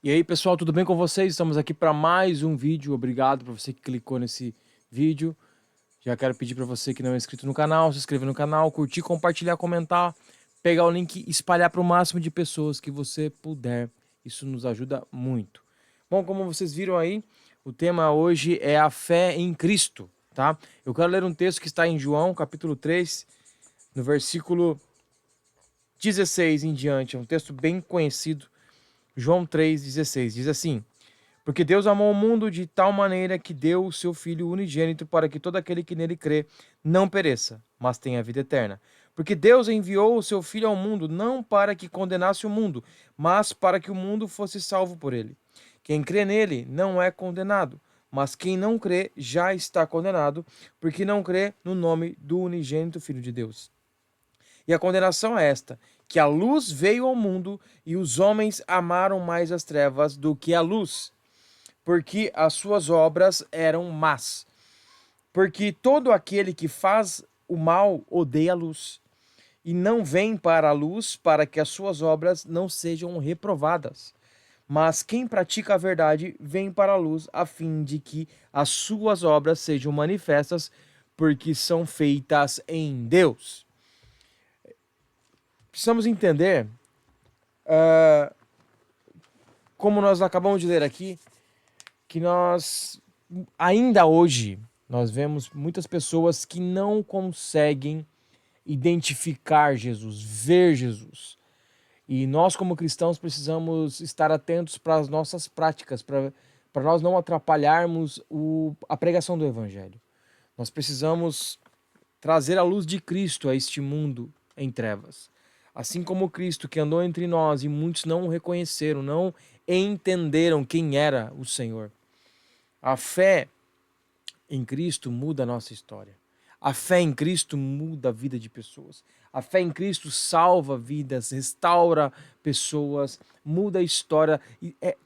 E aí, pessoal, tudo bem com vocês? Estamos aqui para mais um vídeo. Obrigado por você que clicou nesse vídeo. Já quero pedir para você que não é inscrito no canal, se inscrever no canal, curtir, compartilhar, comentar, pegar o link e espalhar para o máximo de pessoas que você puder. Isso nos ajuda muito. Bom, como vocês viram aí, o tema hoje é a fé em Cristo, tá? Eu quero ler um texto que está em João, capítulo 3, no versículo 16 em diante. É um texto bem conhecido. João 3,16 diz assim: Porque Deus amou o mundo de tal maneira que deu o seu Filho unigênito para que todo aquele que nele crê não pereça, mas tenha vida eterna. Porque Deus enviou o seu Filho ao mundo não para que condenasse o mundo, mas para que o mundo fosse salvo por ele. Quem crê nele não é condenado, mas quem não crê já está condenado, porque não crê no nome do unigênito Filho de Deus. E a condenação é esta: que a luz veio ao mundo e os homens amaram mais as trevas do que a luz, porque as suas obras eram más. Porque todo aquele que faz o mal odeia a luz, e não vem para a luz para que as suas obras não sejam reprovadas. Mas quem pratica a verdade vem para a luz, a fim de que as suas obras sejam manifestas, porque são feitas em Deus. Precisamos entender, como nós acabamos de ler aqui, que nós, ainda hoje, nós vemos muitas pessoas que não conseguem identificar Jesus, ver Jesus. E nós, como cristãos, precisamos estar atentos para as nossas práticas, para nós não atrapalharmos a pregação do Evangelho. Nós precisamos trazer a luz de Cristo a este mundo em trevas. Assim como Cristo que andou entre nós e muitos não o reconheceram, não entenderam quem era o Senhor. A fé em Cristo muda a nossa história. A fé em Cristo muda a vida de pessoas. A fé em Cristo salva vidas, restaura pessoas, muda a história.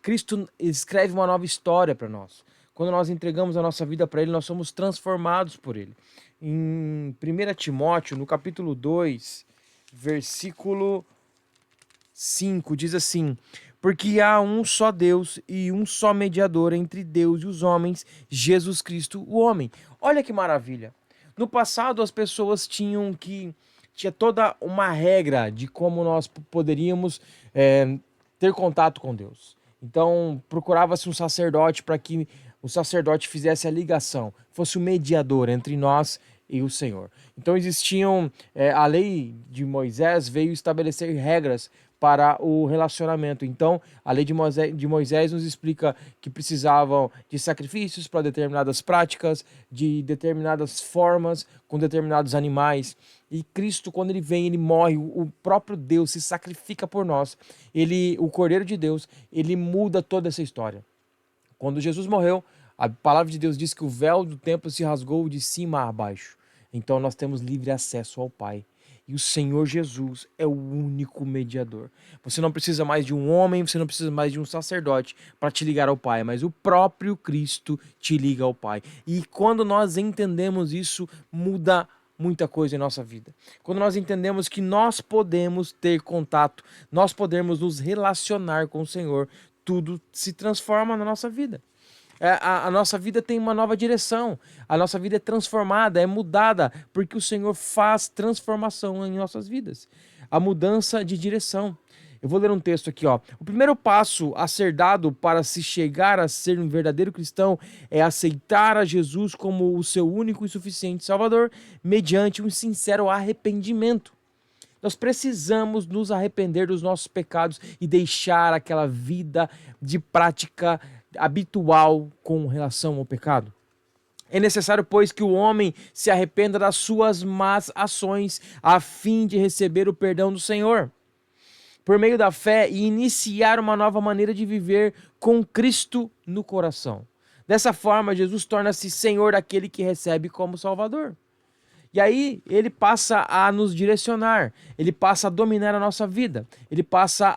Cristo escreve uma nova história para nós. Quando nós entregamos a nossa vida para Ele, nós somos transformados por Ele. Em 1 Timóteo, no capítulo 2, versículo 5 diz assim: Porque há um só Deus e um só mediador entre Deus e os homens, Jesus Cristo, o homem. Olha que maravilha. No passado as pessoas tinha toda uma regra de como nós poderíamos ter contato com Deus. Então procurava-se um sacerdote para que o sacerdote fizesse a ligação, fosse o mediador entre nós e o Senhor. Então existiam, a lei de Moisés veio estabelecer regras para o relacionamento. Então, a lei de Moisés nos explica que precisavam de sacrifícios para determinadas práticas, de determinadas formas, com determinados animais. E Cristo, quando ele vem, ele morre, o próprio Deus se sacrifica por nós. Ele, o Cordeiro de Deus, ele muda toda essa história. Quando Jesus morreu, a palavra de Deus diz que o véu do templo se rasgou de cima a baixo. Então nós temos livre acesso ao Pai. E o Senhor Jesus é o único mediador. Você não precisa mais de um homem, você não precisa mais de um sacerdote para te ligar ao Pai, mas o próprio Cristo te liga ao Pai. E quando nós entendemos isso, muda muita coisa em nossa vida. Quando nós entendemos que nós podemos ter contato, nós podemos nos relacionar com o Senhor, tudo se transforma na nossa vida. A nossa vida tem uma nova direção, a nossa vida é transformada, é mudada, porque o Senhor faz transformação em nossas vidas. A mudança de direção. Eu vou ler um texto aqui, ó. O primeiro passo a ser dado para se chegar a ser um verdadeiro cristão é aceitar a Jesus como o seu único e suficiente Salvador, mediante um sincero arrependimento. Nós precisamos nos arrepender dos nossos pecados e deixar aquela vida de prática habitual com relação ao pecado. É necessário, pois, que o homem se arrependa das suas más ações, a fim de receber o perdão do Senhor, por meio da fé, e iniciar uma nova maneira de viver com Cristo no coração. Dessa forma, Jesus torna-se Senhor daquele que recebe como Salvador. E aí ele passa a nos direcionar, ele passa a dominar a nossa vida,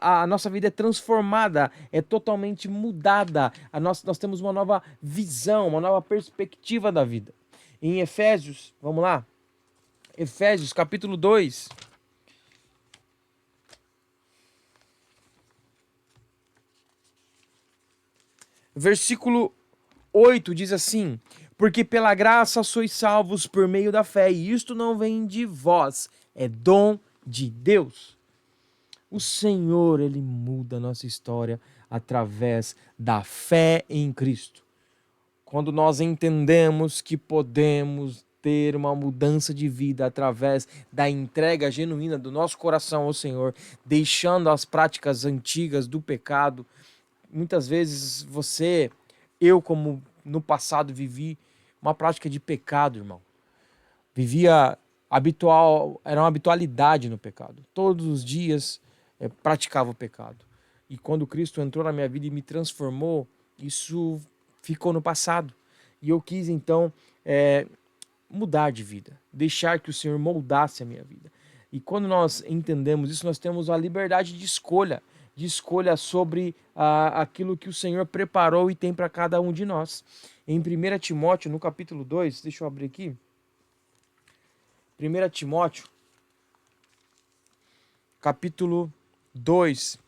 a nossa vida é transformada, é totalmente mudada, nós temos uma nova visão, uma nova perspectiva da vida. Em Efésios, vamos lá, Efésios capítulo 2, Versículo 8 diz assim: porque pela graça sois salvos por meio da fé, e isto não vem de vós, é dom de Deus. O Senhor, ele muda a nossa história através da fé em Cristo. Quando nós entendemos que podemos ter uma mudança de vida através da entrega genuína do nosso coração ao Senhor, deixando as práticas antigas do pecado. Muitas vezes eu como no passado vivi uma prática de pecado, irmão. Vivia habitual, era uma habitualidade no pecado. Todos os dias praticava o pecado. E quando Cristo entrou na minha vida e me transformou, isso ficou no passado. E eu quis então mudar de vida, deixar que o Senhor moldasse a minha vida. E quando nós entendemos isso, nós temos a liberdade de escolha sobre aquilo que o Senhor preparou e tem para cada um de nós. Em 1 Timóteo, no capítulo 2, deixa eu abrir aqui. 1 Timóteo, capítulo 2,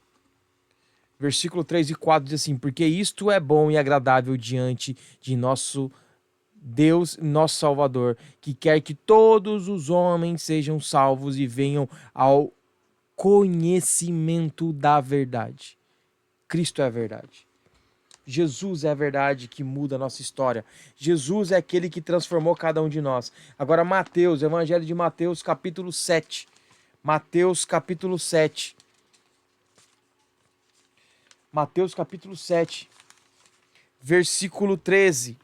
versículo 3 e 4 diz assim: porque isto é bom e agradável diante de nosso Deus, nosso Salvador, que quer que todos os homens sejam salvos e venham ao conhecimento da verdade. Cristo é a verdade. Jesus é a verdade que muda a nossa história. Jesus é aquele que transformou cada um de nós. Agora Mateus, Evangelho de Mateus, capítulo 7. Mateus, capítulo 7. Mateus, capítulo 7, versículo 13.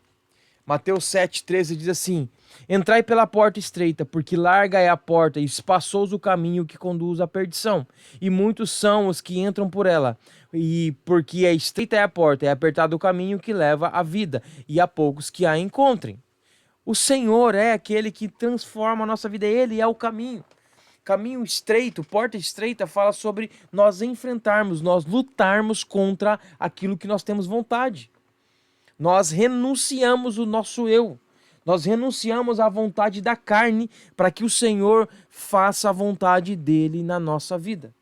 Mateus 7,13 diz assim: entrai pela porta estreita, porque larga é a porta e espaçoso o caminho que conduz à perdição, e muitos são os que entram por ela. E porque estreita é a porta, é apertado o caminho que leva à vida, e há poucos que a encontrem. O Senhor é aquele que transforma a nossa vida, Ele é o caminho. Caminho estreito, porta estreita, fala sobre nós enfrentarmos, nós lutarmos contra aquilo que nós temos vontade. Nós renunciamos o nosso eu. Nós renunciamos à vontade da carne para que o Senhor faça a vontade dele na nossa vida.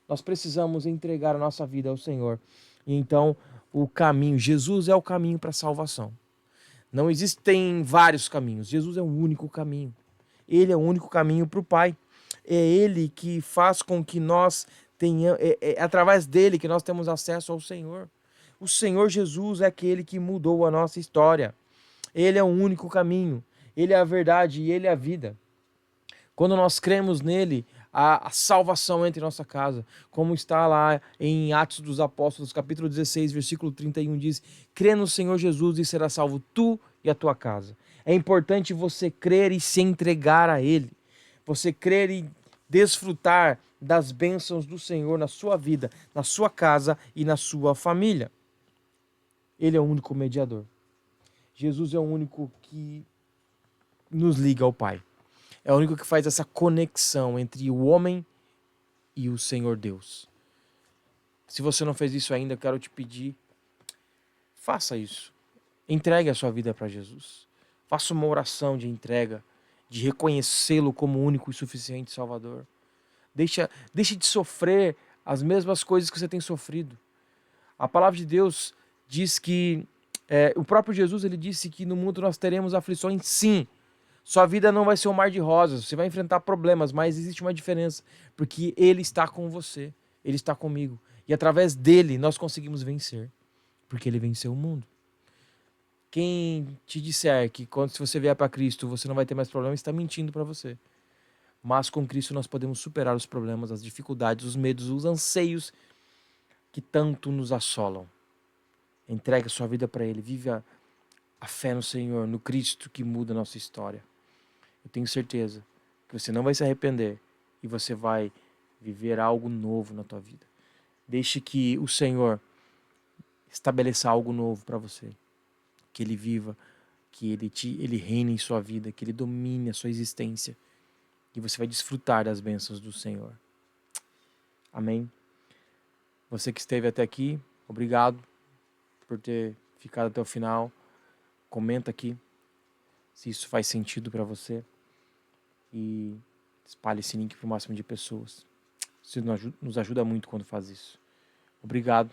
Nós precisamos entregar a nossa vida ao Senhor. E então, o caminho, Jesus é o caminho para a salvação. Não existem vários caminhos. Jesus é o único caminho. Ele é o único caminho para o Pai. É Ele que faz com que nós tenhamos, é através dele que nós temos acesso ao Senhor. O Senhor Jesus é aquele que mudou a nossa história. Ele é o único caminho. Ele é a verdade e Ele é a vida. Quando nós cremos nele, a salvação entra em nossa casa. Como está lá em Atos dos Apóstolos, capítulo 16, versículo 31, diz: crê no Senhor Jesus e será salvo tu e a tua casa. É importante você crer e se entregar a Ele. Você crer e desfrutar das bênçãos do Senhor na sua vida, na sua casa e na sua família. Ele é o único mediador. Jesus é o único que nos liga ao Pai. É o único que faz essa conexão entre o homem e o Senhor Deus. Se você não fez isso ainda, eu quero te pedir, faça isso. Entregue a sua vida para Jesus. Faça uma oração de entrega, de reconhecê-lo como único e suficiente Salvador. Deixe de sofrer as mesmas coisas que você tem sofrido. A palavra de Deus diz que o próprio Jesus ele disse que no mundo nós teremos aflições, sim. Sua vida não vai ser um mar de rosas, você vai enfrentar problemas, mas existe uma diferença, porque Ele está com você, Ele está comigo. E através dele nós conseguimos vencer, porque Ele venceu o mundo. Quem te disser que se você vier para Cristo você não vai ter mais problemas, está mentindo para você. Mas com Cristo nós podemos superar os problemas, as dificuldades, os medos, os anseios que tanto nos assolam. Entregue a sua vida para Ele, vive a fé no Senhor, no Cristo que muda a nossa história. Eu tenho certeza que você não vai se arrepender e você vai viver algo novo na tua vida. Deixe que o Senhor estabeleça algo novo para você. Que Ele viva, que Ele reine em sua vida, que Ele domine a sua existência. E você vai desfrutar das bênçãos do Senhor. Amém? Você que esteve até aqui, obrigado por ter ficado até o final. Comenta aqui se isso faz sentido para você. E espalhe esse link para o máximo de pessoas. Isso nos ajuda muito quando faz isso. Obrigado.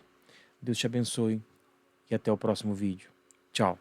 Deus te abençoe. e até o próximo vídeo. Tchau.